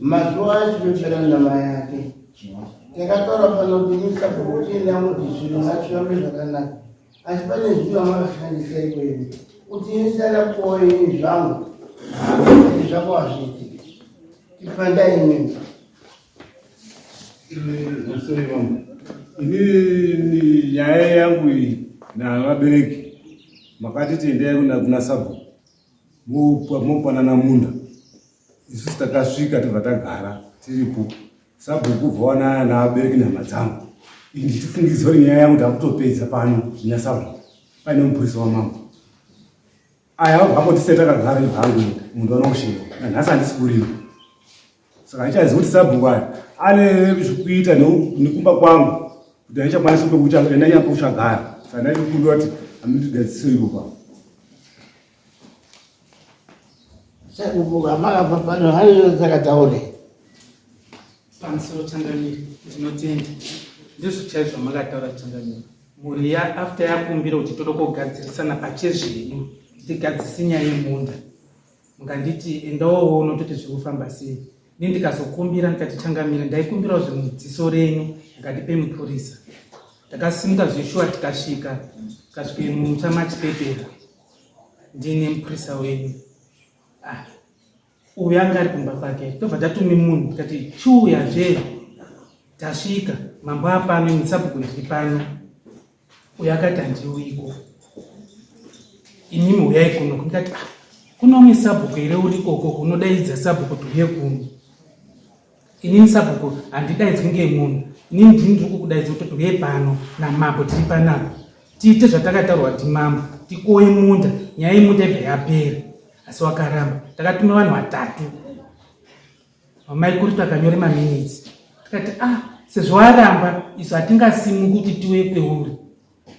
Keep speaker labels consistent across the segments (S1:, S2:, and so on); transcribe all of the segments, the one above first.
S1: Mazuwa achipera ndama yake takatora panotimisa kukutinda kuti zviro ngazvifambe zvakanaka, asi pane zviro amakashandisa ikweyo kuti inisana kuoa ini zvangu zvako hazviiti tipanda imweni.
S2: Ini nyaya yangu navabereki makati tiendai kuna sabhuku mopanana munda. Isusu takasvika tibva tagara tiripo. Sabhuku bvaona navabereki namadzangu. Ndichifungidzwa kuti nyaya yangu ndakutopedza pano zvina sabhuku paine mupurisa wamambo. Aya wabva tise takagara ibvangu mundu anokushiwa nanhasi handisi kuriwo. Saka ndichaziva kuti sabhuku aya ane zvekuita nekumba kwangu kuti aichakwanisa ndanyapa kuchagara. Saka ndaikumbira kuti hamudidetseriwo pano.
S1: Sabhuku amakabva pano haiyo dzakataure
S3: pamusoro Takarimirana tinotenda ndizvo chaizvo makataura Takarimirana. Mhuri after yakumbira kuti toda kugadzirisana pachezvedu tigadzise nyaya yemunda, mukanditi endawo unototi zviri kufamba sei. Ini ndikazokumbira ndikati Takarimirana ndaikumbirawo zvemudziso renyu ngatipe mupurisa. Takasimuka zveshuwa tikasvika muchamachipepera ndine mupurisa wenyu. Uyu anga ari kumba kwake tobva tatumi munhu tikati chiuyazve tasvika mambo apano musabhuku ndiri pano. Uyu akati handiuiko, inimi uyai kuno. Ndikati kuna umwe sabhuku here uri ikoko unodaidza sabhuku tuye kuno. Inini sabhuku handidaidzwi ngemunhu, inini ndiri kukudaidza kuti tuye pano namambo tiri panapo tiite zvatakataurwa ndimambo tikoye munda. Nyaya yemunda ibva yapera asi wakaramba. Takatuma vanhu vatatu amai kuri takanyore maminitsi tikati sezvo waramba isu hatingasimuki kuti tiwe kweuri.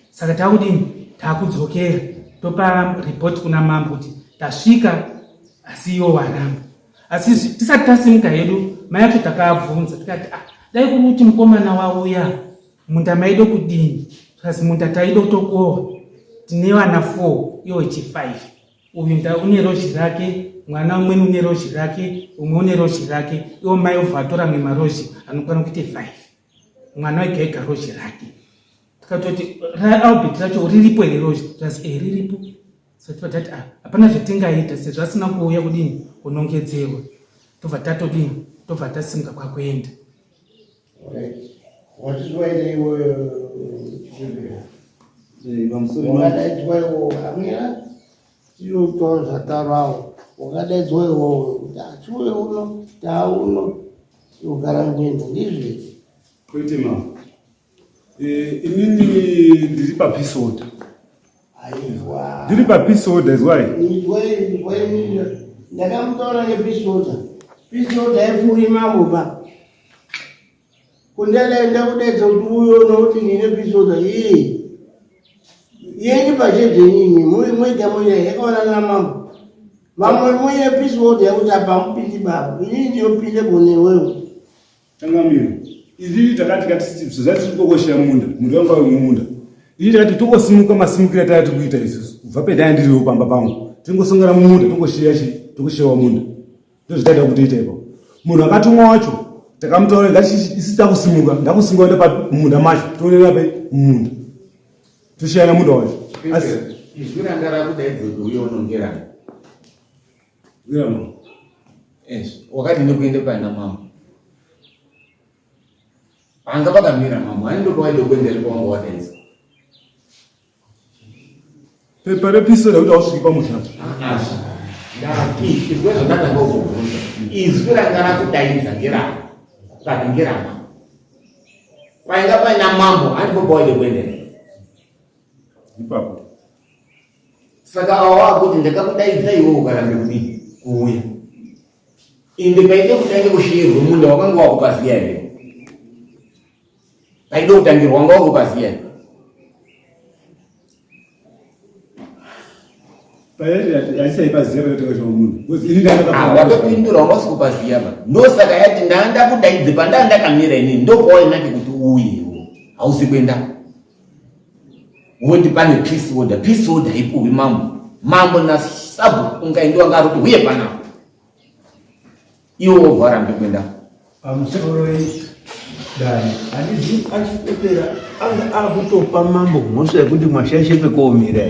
S3: Saka takudini takudzokera topa ripoti kuna mambo kuti tasvika asi iwo waramba. Asi tisati tasimuka hedu mai acho takabvunza tikati dai kuri kuti mukomana wauya munda maide kudini. Kasi munda taide kutokohwa tine vana 4 iwo chi5. Uyu une rozhi rake, mwana umwe une rozhi rake, umwe une rozhi rake. Iwo mai obvatora mwe marozhi anokwana kuite 5. Mwana wega ega rozhi rake. Tikatoti Albert racho riripo here rozhi? Tikati riripo. Saka tikati hapana zvatingaita sezvo asina kuuya kudini kunongedzerwa. Tobva tatodini tobva tasimuka kwakuenda.
S1: Wachizwaire iwe chibhedhlera wakadaidzwa iwo hamira tiyotaura zvataurawo wakadaidzwa iwowo kuti achiwe uno tauno ugara ngwendo ndizve
S2: kwete mama. Inini ndiri papisoda.
S1: Aizwa
S2: Ndiri papisoda izwai.
S1: Ndakamutaura nepisoda. Pisoda ifuri mambo pa. Kundadaenda kudaidza kuti uyo nokuti ndine pisoda iyi. Yenyi pachedze nyinyi mwega mwega yakaona na mambo. Mamwe mwenye pisoda yakuti apamupiti baba. Ini ndiyopinde bone wewe.
S2: Takarimirana. Izvi takati zvazati tikokoshera munda wanga uri mumunda. Izvi takati tokosimuka masimukire tati kuita isusu. Kubva pedai ndiriwo pamba pangu. Tingosongera munda tokoshewa munda. Ndozvitaida kuti ita ipo. Munhu akatumwa wacho takamutaura ngati isi takusimuka ndakusimuka enda pamunda macho toonera pe munda. Toshiyana munda wacho.
S4: Asi izvi rangara kudaidza kuti uyo unongerana.
S2: Ngirama.
S4: Wakati ndikuende pana mama. Anga vakamira mama ani ndo paide kuendera kwangu wadaidza.
S2: Pepa repisoda kuti ausviki pamushando.
S4: Ndati izvi zvatanga kuvhunza. Izvi rangara kudaidza ngerana. Kati ngerana. Painga paina mambo ani ndo paide kuendera.
S2: Ipapo.
S4: Saka awa kuti ndakakudaidza iwe ukarambe kudini kuuya. Inde paide kutanga kushirwa munda wakanga wakupaziya here. Paide kutangirwa wanga wakupaziya here.
S2: Paide yaisaipaziya kuti munhu.
S4: Watopindura wanga usikupaziya ba. Ndosaka yati ndanda kudaidze pandakamira inini ndopawaina kuti uye. Hausi kuenda. Wodi pane peace order ipo mambo na sabhuku ungaendiwa ngaro kuti uye pana. iwo ovhara mbekwenda
S5: pamusoro dai handizvi achipepera anga akutopa mambo mhosva yekuti mwashashe pekoomira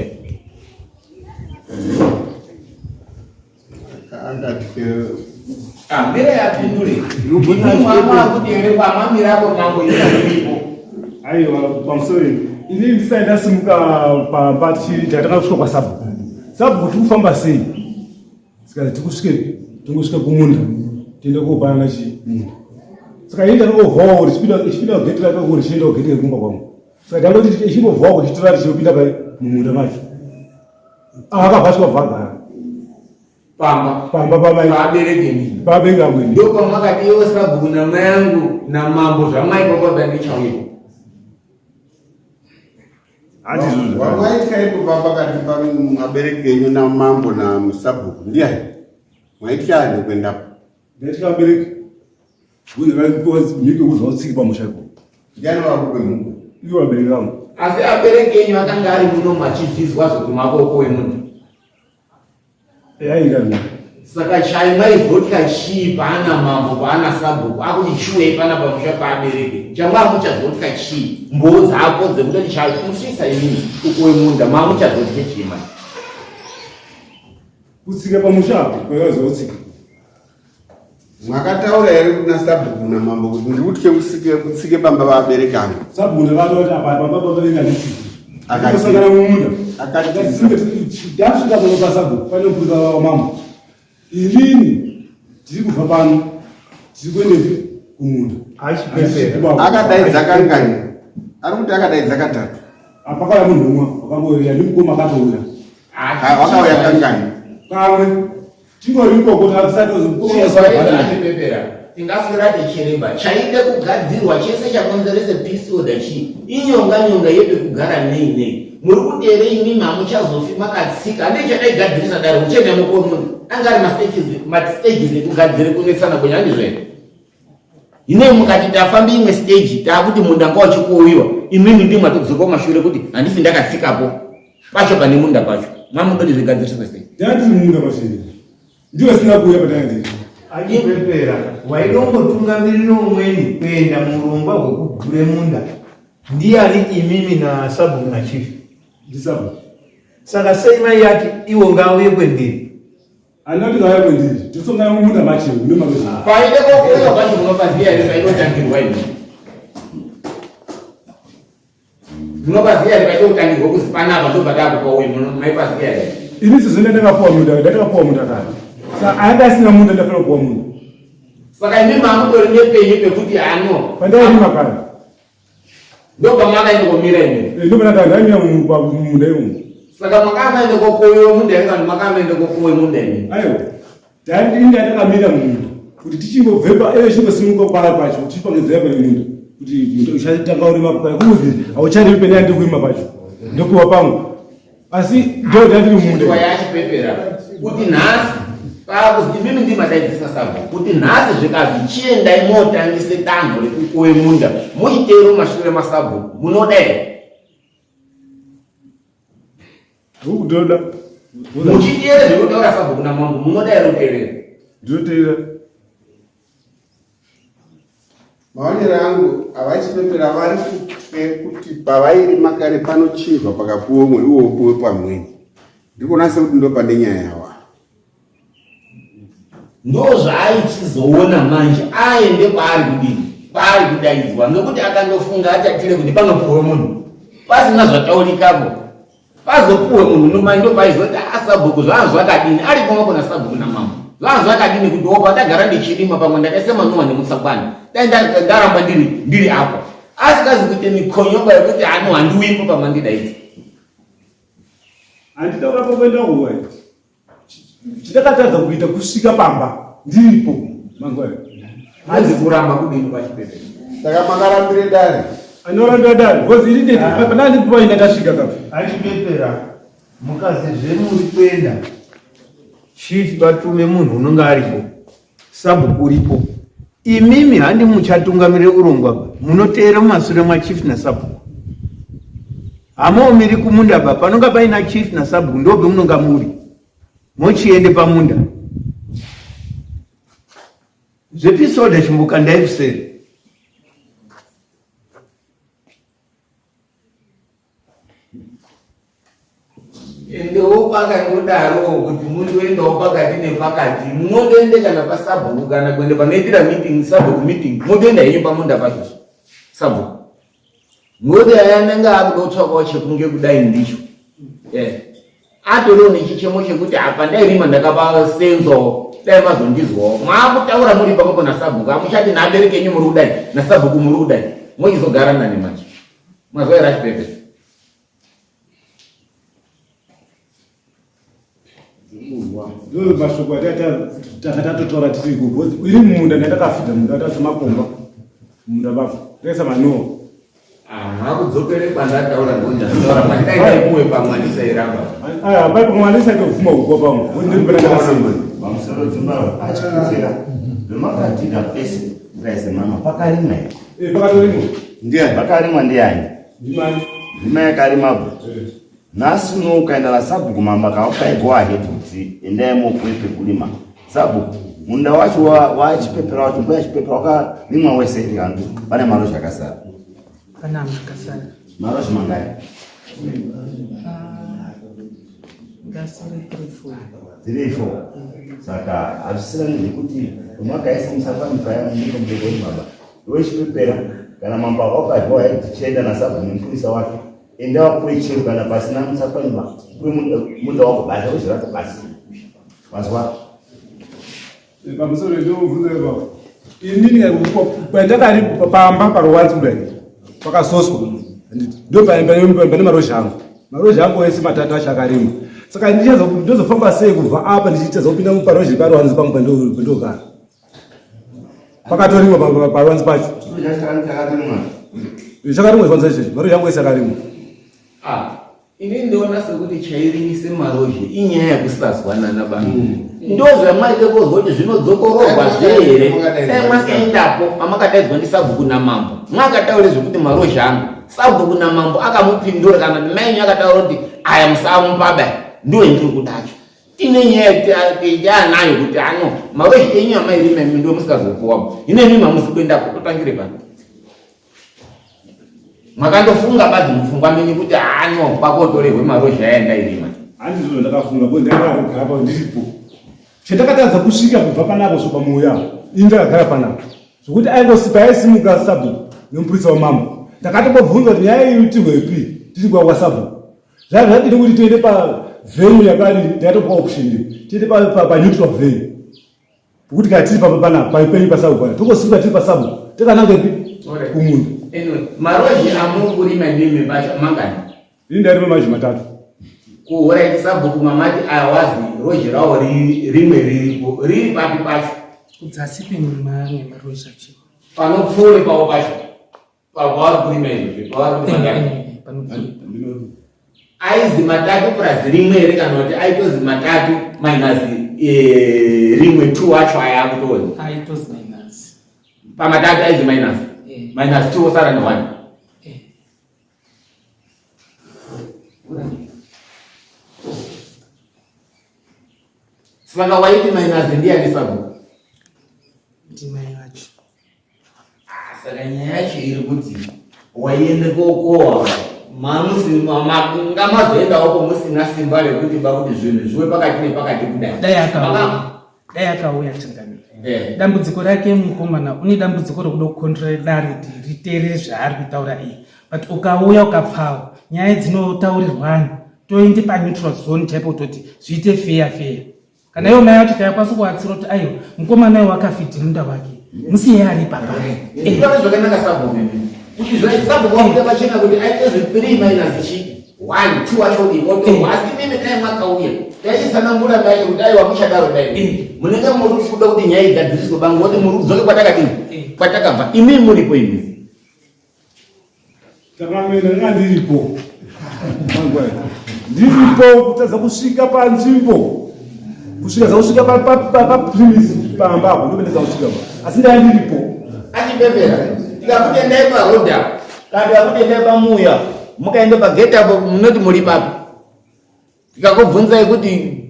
S4: mira yapindure mama kuti ere pamamira apo mambo iripo.
S2: Aiwa pamusoro ini ndisati ndasimuka pachi tatakasvika kwaSabhuku. Sabhuku tikufamba sei? Saka tingosvika kumunda tiende kopanana chimunda. Saka ini ndakangobvawo richipinda kugeti rakako richienda kugeti rekumba kwangu. Saka ndangoti ichimbobvawo kuchitora tichipinda mumunda macho. Akabva vhagara
S4: pamba paberekeni
S2: pabenga amweni
S4: ndiko makati iwo Sabhuku namai yangu namambo zvamaikokoda ndichauiko
S6: Mwaitya kubva pakati pamabereki enyu namambo naSabhuku ndiani? Mwaitya kuendapo?
S2: ndaitya abereki nyika kuzotsiki pamusha ipo.
S6: Ndiani wakupemhuka?
S2: Iwo abereki vangu.
S4: asi abereki enyu akanga ari muno machibviswa zvokumaboko emunhu.
S2: Yaingani.
S4: Saka chai maizotya chii paana mambo paana Sabhuku akuti chiwei pana pamusha paabereki changa muchazotya chii mboo dzako dzekutoti chakusvisa inini uko wemunda mamuchazotya chii mai
S2: Kutsika pamusha kwakazotsika.
S6: Mwakataura here kuna Sabhuku namambo kuti ndiutye kutsike pamba vabereki angu?
S2: Sabhuku ndakatoti apa pamba venganitsiki.
S6: Akati-
S2: Akasangana mumunda.
S6: Akati-
S2: Ndasvika pano paSabhuku pane muprista wamambo. Inini tiri kubva pano tiri kuende kumunda.
S5: achipepera
S6: Akadaidza kangani? Ari kuti akadaidza katatu.
S2: Apakauya munhu umwe wakangouya ndimukoma akatouya.
S6: Wakauya kangani?
S2: Kamwe tingori ikoko
S4: achipepera tingaswera tichireba chaide kugadzirwa chese chakonzerese peace order chii inyonga yepekugara nei muri kuti ere imimi hamuchazofi makatsika handei chadaigadzirisa dare uchienda mukomunhu anga ari mastages ekugadzire kunetsana kwenyu handizvene inei mukati tafambi imwe stage taakuti munda ngawachikuuyiwa imimi ndii matodzoka kumashure kuti handisi ndakatsikapo pacho pane munda pacho mamudoti zvigadzirisa sei
S2: ndati munda pachini ndiwe sina kuuya pataendei.
S5: achipepera waidongotungamirira umweni kuenda murongwa hwekugure munda ndiani imimi naSabhuku nachifi
S2: Ndisabhuku.
S5: saka sei mai yati iwo ngauye kwendiri
S2: Andati ngauya kwendiri tisongana mumunda macho nemagezi.
S4: paide kokuuya kwacho munopaziya here painotangirwa ini munopaziya here paide kutangirwa kuzi panapa ndobva taakupauye maipaziya here
S2: Ini sizvene ndakapuwa munda kare. Saka anga asina munda ndafanira kupuwa munda.
S4: saka imimi hamutori nepenyu pekuti ano
S2: Pandairima kare.
S4: ndobva makaende komira imimi
S2: Ndopana ndamira mumunda imomo.
S4: saka makamaende kokoyiwa munda ingani makamaende kokowe munda imimi
S2: Aiwa. Inda ndakamira mumunda kuti tichingobvepa chingosimuka kwara pacho tichipangedzera pane munda kuti munda uchatanga urima pakare kuzi haucharivi pene yandi kurima pacho ndokuwa pangu asi ndo ndandiri mumunda
S4: yachipepera kuti nhasi paakuzi imimi ndimadaidzisa Sabhuku kuti nhasi zvikazi chiendai motangise danho rekukowe munda muitero mashure maSabhuku munoda here
S2: ukutoda
S4: muchiteere zvekutaura Sabhuku namambo munoda here kuteerera
S2: ndinoteera.
S6: Maonero angu avachipepera vari kuti pavairima kare panochirwa pakapuwa umwe iwo upuwe pamweni. Ndikuona sekuti ndo pane nyaya yawa.
S4: ndozvaaichizoona manje aende kwaari kudini kwaari kudaidzwa nokuti akandofunga atatire kuti panopuwe munhu pasina zvataurikapo pazopuwe munhu nomai ndopaizoti aSabhuku zvanga zvakadini ari pamwepo naSabhuku namambo zvanga zvakadini kuti opa ndagara ndichirima pamwe ndakasema nowa nemutsangwana dai ndaramba ndiri apo asikazi kuite mikonyoba yekuti ano handiwipo pamandidaidzi
S2: Handitaura pakuenda kuwa chidakatadza kuita kusvika pamba ndiripo mangwana.
S4: hanzi kuramba kudini pachipepera
S6: Saka makarambire dare.
S2: Anorambira dare because ini ndeti pandandipwainda tasvika kapi.
S5: achipepera mukazi zvemuri kuenda chief vatume munhu unonga aripo Sabhuku uripo imimi handi muchatungamirira urongwa munoteera mumashure mwachief naSabhuku hamaomiri kumunda ba panonga paina chief naSabhuku ndobve munonga muri mochiende pamunda zvepisoda chimbuka ndaivuseri
S4: endewo pakandodaro kuti mundoendawo pakati nepakati munondoende kana pasabhuku kana kuende panoitira meeting sabhuku meeting motoenda henyu pamunda pacho sabhuku ngoti aya anenge akuda kutsvakawo chekunge kudai ndicho atoriwo nechichemo chekuti apa ndairima ndakapa senzo dai mazondizwawo mwakutaura muri pamwepo nasabhuku amuchati naabereki enyu muri kudai nasabhuku muri kudai mochizogara nani manje mazwa here hazvipere
S2: mashoko atatotora tiriko iri munda ndatakafidha munda atasemakomba munda vapo taisa manoo
S4: makudzokere kwandataura ndondaataura mandaipuwe pamwanisa iramba
S2: pai pamwanisa ndovhuma uko pamwe
S7: pamusoro dzimba achipedzera vemakatika pese raise mama pakarimwa
S2: pakatorimwa
S7: ndiani pakarimwa ndiani ndima yakarimabwe nhasi uno ukaenda nasabhuku mama kaukaigwa ahedhudzi endai mokwepe kulima sabhuku munda wacho wachipepera wacho mbo yachipepera wakarimwa wese kandu pane marozha akasara
S3: kana makasara
S7: marozha mangai
S3: ngasiri
S7: 3-4 saka hazvisirani zvekuti umakaisa musafanifa yamumbeko mumaba wechipepera kana mamba wakaigwa ahedhichienda nasabhuku nemupurisa wake enda wapuwe chero kana pasina musafanifa uye munda wako basa wezvirato basi mazwa
S2: pamusoro ndovhunzeva inini pandakari pamba paruwanzi kudai pakasoswa ndo pane marozha angu ese matatu acho akarima saka ndozofamba sei kubva apa ndichitazopinda parozha paruwanzi pangu pandogara pakatorimwa paruwanzi pacho chakarimwa zvanza izvezvi marozha angu ese akarimwa
S4: ini ndoona sekuti chairimisa marozha inyaya yekusazwanana bantu ndozvamaite kuzwa kuti zvinodzokorohwa zvehere dai mwakaendapo amakadaidzwa ndisabhuku namambo mwakataure zvekuti marozha angu sabhuku namambo akamupindura kana mainyu akataura kuti aya musamupaba ndiwe ndiri kudacho tine nyaya yanayo kuti ano marozha enyu amairima ndo musikazopuwapo inemi mamusi kuendapo totangire pano mwakandofunga badzi mupfungwa menyu kuti ano kwakotorehwe marozha ayandairima
S2: handizvo ndakafunga bo ndakagara pa ndiripo chendakatadza kusvika kubva panapo svoba muya ini ndakagara panapo zvokuti aingosipa aisimuka sabhuku nemupurisa wamambo ndakatobvunza kuti nyaya iyi tirwepi tiri kwa sabhuku zvaiva zvadini kuti tiende pavhenyu yakadi ndakatopa option tiende paneutral venue kuti kana tiri panapa paipenyu pasabhuku pana tongosvika tiri pasabhuku takanangepi kumunda
S4: marozha amungurima ndimi pacho mangani
S2: ini ndarima mazhi matatu
S4: kuhuraiti sabhuku mamati awazi rozha rawo rimwe riripo riri papi pacho
S3: kudzasi pemamwe marozha chiwo
S4: panopfuure pavo pacho pavari kurima izvozvi pavari kumangani aizi matatu plus rimwe here kana kuti aitozi matatu minus rimwe 2 wacho aya akutoni
S3: aitozi minus
S4: pamatatu aizi minus minus 2 osara ne1 saka waiti minus ndiani sabhuku
S3: ndimai vacho
S4: saka nyaya yacho iri kuti waiende kokohwa ngamazoendawopo musina simba rekuti bakuti zvinhu zviwe pakati nepakati kudai
S3: dai akauya chingamiri dambudziko rake mukomana une dambudziko rekuda kukontrole dare kuti riteerere zvaari kutaura iye but ukauya ukapfawo nyaya dzinotaurirwana toende paneutral zone chaipo toti zviite fair kana iwo mai vacho taikwanisa kuvatsira kuti aiwa mukomana iwo wakafidhi munda wake musiye ari papa
S4: zvakanaka sabhuku kuti sabhuku wakuda pachena kuti aite 3 minus chii 1 2 wacho imoto asi mimi dai mwakauya taisanangura mai kuti aiwa muchadaro dai munenge muri kuda kuti nyaya igadziriswe bangu wote muri kudzoke kwatakadini kwatakabva imi muripo imi
S2: takamena ndiripo ndiripo kutadza kusvika panzvimbo kusvika paprimis pambapo ndopendeza kusvika asi ndandiripo
S4: achipembera tikakutendai parodha kana tikakutendai pamuya mukaende pageti apo munoti muri papi tikakubvunzai kuti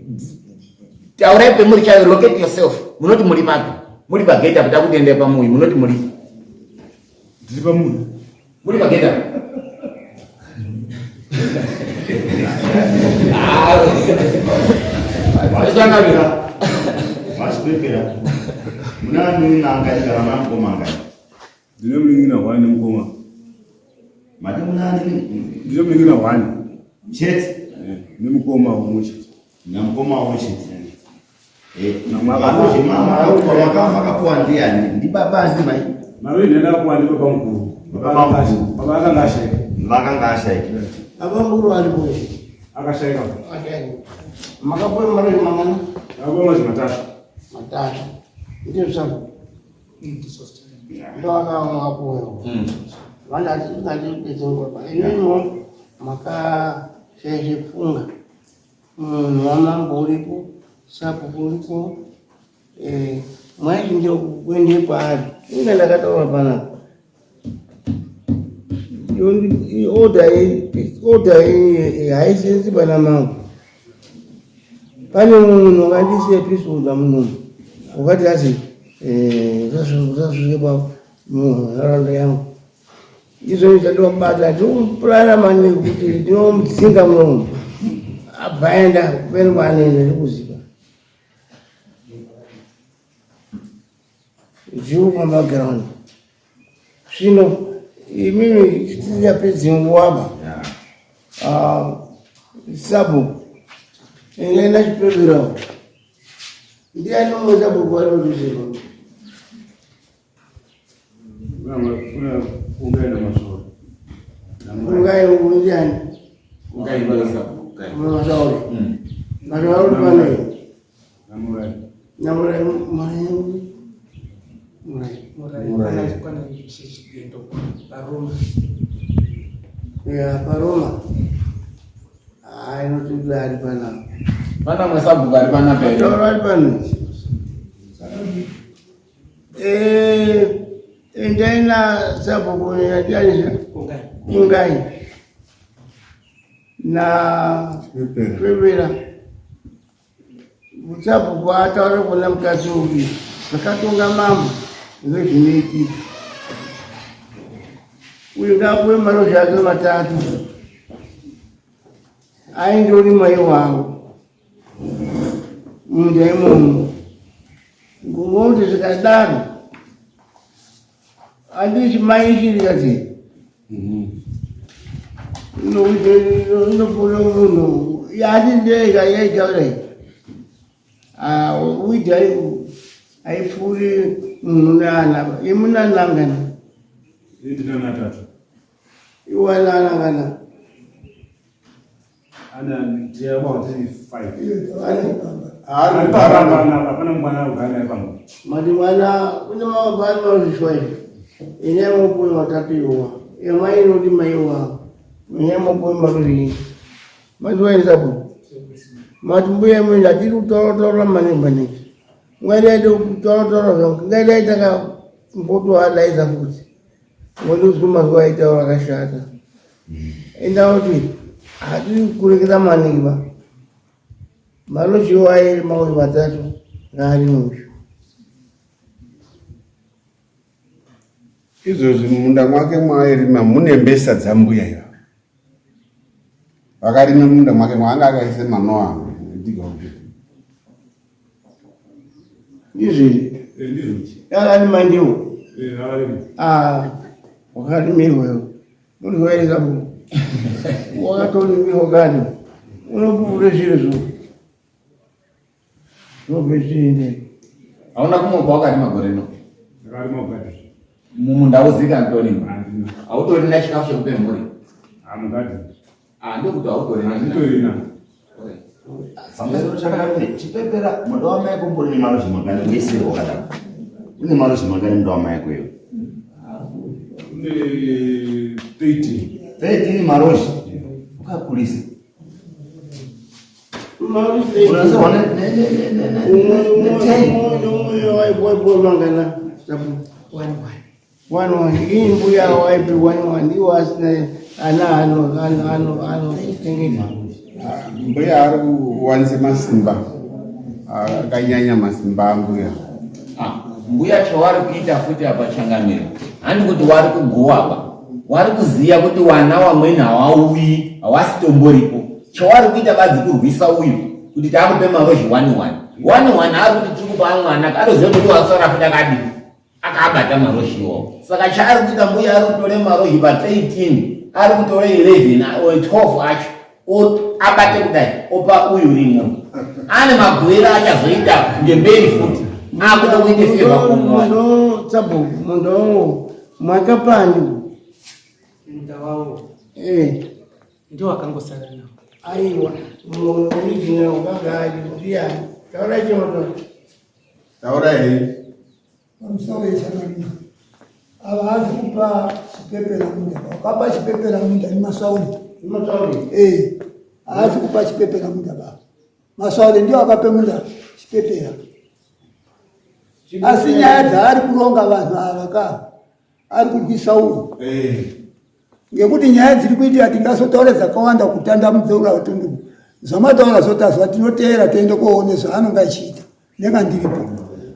S4: taurai pemuri chayo locate yourself munoti muri papi Muri pageta kuti akutende pamuyi munoti muri.
S2: Tiri pamuyi.
S4: Muri pageta.
S7: Hazvipere. Munani nanga kana mangomanga.
S2: Ndino mlingina wani mkoma.
S7: Mati munani
S2: Ndino mlingina wani.
S7: chete.
S2: Ni mkoma wa Mushe.
S7: Na mkoma wa Mushe.
S5: Makapuwa ndiani? Ndi baba ndi mai.
S2: Nawe nenda kwa ndipo kwa mkuu. Baba akangasheka.
S7: Vakangasheka.
S1: Abamuru alipo.
S2: Akasheka.
S1: Akani. Makapuwa mara mangana.
S2: Abo maji matatu.
S1: Matatu. Ndio sana. Ndio makapuwa. Wala ngati kizungu pa. Ino maka shefunga. Mama ulipo, sapo ulipo. Mwaji ndio kwende pale. Ina nakatoa bana. Oda haisi bana mangu. Pane munhu ngandisi episode munhu. Ukati asi sasa yeba munhu yangu. Izo ndio bada ndumplana mani kuti ndinomtsinga munhu. Abhaenda kwenwane nekuziba. Juu kwa background. Shino mimi siya pezi ngwaba. Sabu. Ngena chipebira. Ndiye no sabu kwa lozima.
S2: Kuna ungana masoro.
S1: Ungai unjani.
S4: Ungai bala sabu.
S1: Masoro. Masoro pane.
S2: Namurai.
S3: Murai.
S1: Ya Paroma. Ino tugari pana.
S4: Mana mwesabu gari pana pele.
S1: Tugari pana. Ndena sabu kwa jani ungai. Na pepera. Sabu kwa hata kuna mkasubi. Nakatunga mambo. Ndio kiniki. Uingapo maro yake matatu. Ndio ni moyo wangu. Mje Mungu. Ngumote zikadari. Adishi maishi yake. No polo. Ya dije ga ye jale. Ujai ai furi munana. Imuna nangana.
S2: Ndina natatu.
S1: Iwala nangana.
S2: Ana ndia about 5. Hapana mwana ugana pangu.
S1: Madimana kuna mabana wazishwai. Inyama kwa matatu yuwa. Yamaino di maiwa. Inyama kwa maruri. Madwai sabu. Madumbuye mwenye tiru toro mani. Ngale do toro. Ngale taka mpoto ala iza kuti. Wanu suma kwa ita wakashata. Enda oti. Hadi kurekeza maniba. Malo chiwaye mawe matatu ngari Mushe.
S6: Izo munda mwake mwairima mune mbesa dzambuya iva. Vakarima munda mwake mwanga akaise manoa ndiga upi.
S1: Izvi.
S2: Ndizochi.
S1: Yala ni mandiwo.
S2: Havarimo.
S1: Wakarimirwa. Muri wele sabu. Wakatori miho gani. Unopure zvirizvo. Nobezinde.
S4: Hauna kumobva wakarima gore rino.
S2: Ndakarima ugadi.
S4: Mumunda uzika ntorima. Autori na chikafu chekupe mhuri.
S2: Mugadi.
S4: Ndokuti autori na.
S2: Nditorina.
S7: Samesoro chakati chipepera mudo wamai kumburi ni maro chimangani ngesiro wakada. Ine maro chimangani mudo wamai kweyo. 30 maroshi. Ukakulisa. Unaweza wana
S1: mangana sabu. One. Hii mbuya waipi one. Iwasina ano tengeni.
S6: Mbuya ari wanze masimba. Akanyanya masimba mbuya.
S4: mbuya chawari kuita futi apa Changamire handi kuti wari kugowa apa wari kuziya kuti wana wamweni hawauyi hawasitomboripo chawari kuita badzi kurwisa uyu kuti takupe marozhi 1-1 ari kuti tikupa mwana anoziva kuti wasara futi akadi akabata marozhi iwawo saka chaari kuita mbuya ari kutore marozhi pa 18 ari kutore 11 12 acho abate kudai opa uyu rimwe ane magwera achazoita ngemberi futi akuda kuite feva kumwana
S1: mundu mwakapani
S3: munda wavo ndio wakangosara nao.
S1: aiwa murijina ukagaji ndiyani taura chimoto
S6: taura hei
S8: Musawezana avazi kupa chipepera munda wakapa chipepera munda ni masauli hazi kupa chipepera munda baba masauli ndio akape munda chipepera asi nyaya dzaari kuronga vanhu ava ka ari kurwisauro ngekuti nyaya dziri kuitira tingazotaura dzakawanda kutanda mudzeura utundu zvamataura zotazwa tinoteera toende koone zvaanonga achiita ndenga ndiripo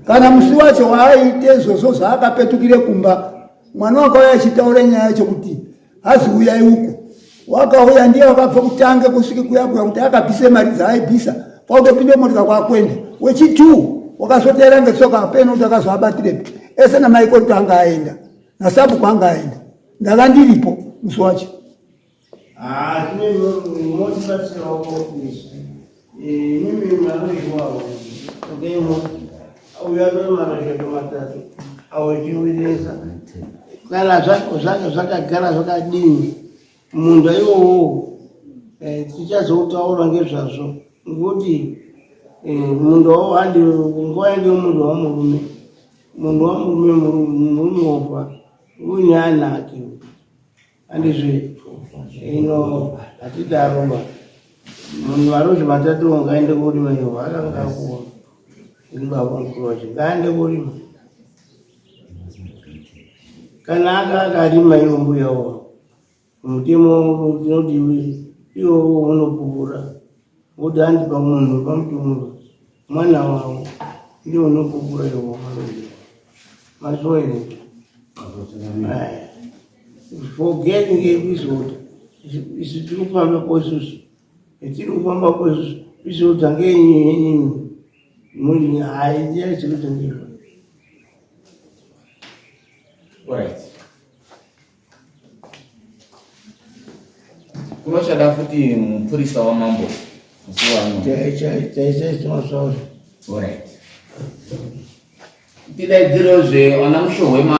S8: kana musi wacho waaite izvozvo zvaakapetukire kumba mwana wakauya achitaura nyaya yacho kuti hazi uyai uku wakauya ndiye wakabva kutange kusvike kuyakuya kuti akabvise mari dzaaibvisa kwautopinde motika kwakwenda wechi2 wakazoteera ngetsoka apeno kuti akazoabatirepi ese namaiko kuti anga aenda nasabu kwanga aenda ndaka ndiripo musi wacho
S1: mimi marozhi wavo okemo auyatore marozhi matatu awechiwiresa kana zvakagara zvakadini munda iwowo tichazoutaura ngezvazvo ngekuti munda wavo handi nguva yange mundu wamurume murume ofa uine anhake handizve ino hatidaromba munhu marozhi matatu ngaende kurima iwo akangakuwa ibaba mukuru wacho ngaende kurima kana akarima iwo mbuya wavo mutemo unodiwi iwo unopupura kuti andipa munhu pamutumuro mwana wavo ndio unopupura iwo masoere forget ngeepisode isi tiri kufamba kwesusu etiri kufamba kwesusu pisodza ngeenyinyi muri haidea chikuti ndiro
S4: alright kunoshada futi mupurisa wamambo musi wano
S1: taisaichinosauri
S4: alright tidaidzirozve ana mushohwe